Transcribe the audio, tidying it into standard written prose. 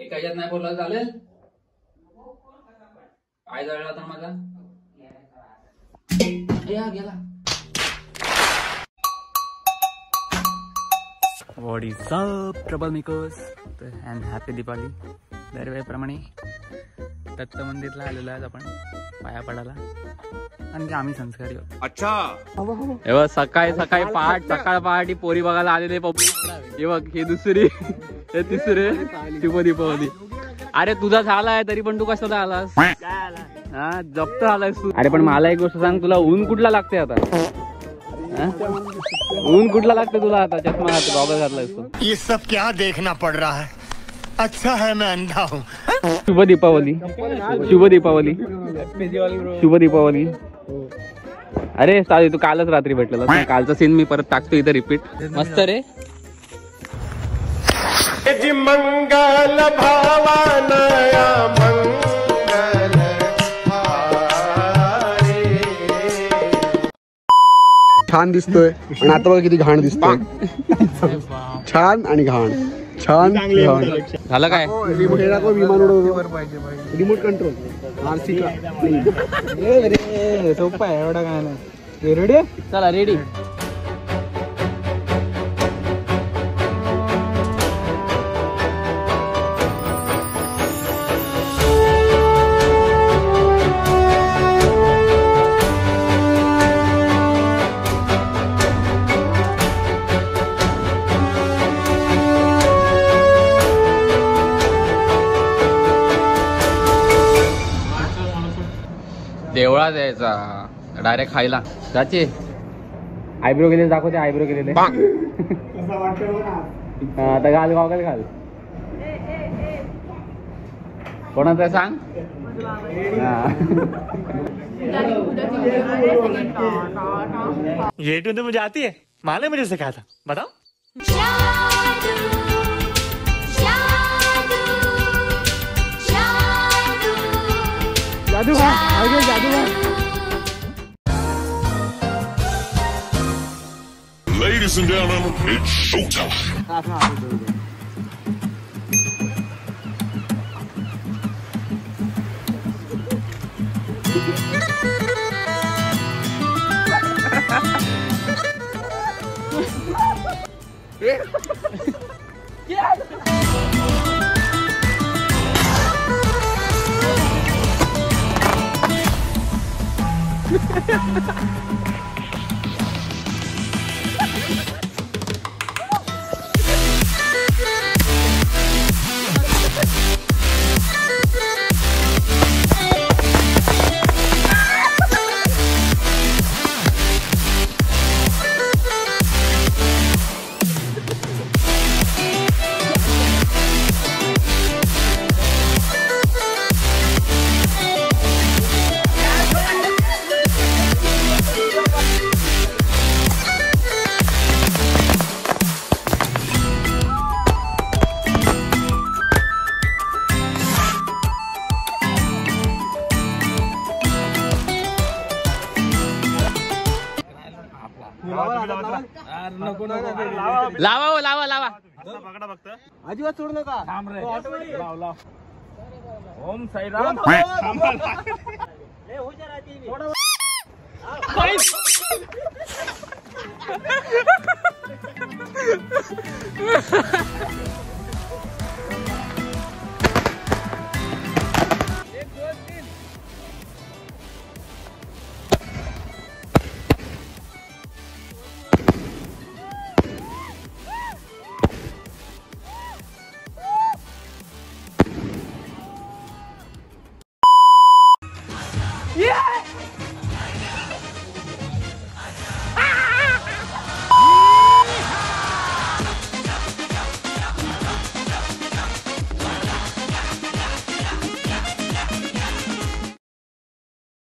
एकाच्यात नाही बोलला चालेल. काय जळला तर माझा गेला. What is up trouble makers and happy Diwali. दरवेळेप्रमाणे दत्त मंदिरला आलेलो आहे आपण पाया पडायला आणि आम्ही संस्कारी आहोत. अच्छा सकाळी सकाळी सकाळ पहाटी पोरी बघायला आलेले पब्लिक. हे बघ हे दुसरी हे तिसरे शुभ दीपावली. अरे तुझा झालाय तरी पण तू कशाला आलास? हा जप्त आलायस तू. अरे पण मला एक गोष्ट सांग, तुला ऊन कुठला लागते आता? ऊन कुठला लागते तुला आता? चष्मा गॉगल घातलायस तू. ये सब क्या देखना पड़ रहा है? अच्छा है मैं अंधा हूँ. शुभ दीपावली. शुभ दीपावली. शुभ दीपावली. अरे साधी तू कालच रात्री भेटलेला. कालचा सीन मी परत टाकतो इथे रिपीट. मस्त रे. मंगल भावनया मंगल छान दिसतोय आणि आता बघा किती घाण दिसतोय. छान आणि घाण. छान झालं काय? विमान उडवतो रिमोट कंट्रोल. सोपं आहे एवढा काय नाही. रेडी चला रेडी. देवळात यायचा डायरेक्ट खायला. त्याचे आयब्रो केलेले दाखवते. आयब्रो केलेले आता घाल गॉगल घाल. कोणाचं सांग. ये टू तो मुझे आती है. माले मुझे सिखाया था. बताओ. जादू आगे जादू. Ladies and gentlemen, it's showtime. लावा लावा लावा. अजिबात सोडू नका. ओम साईराम.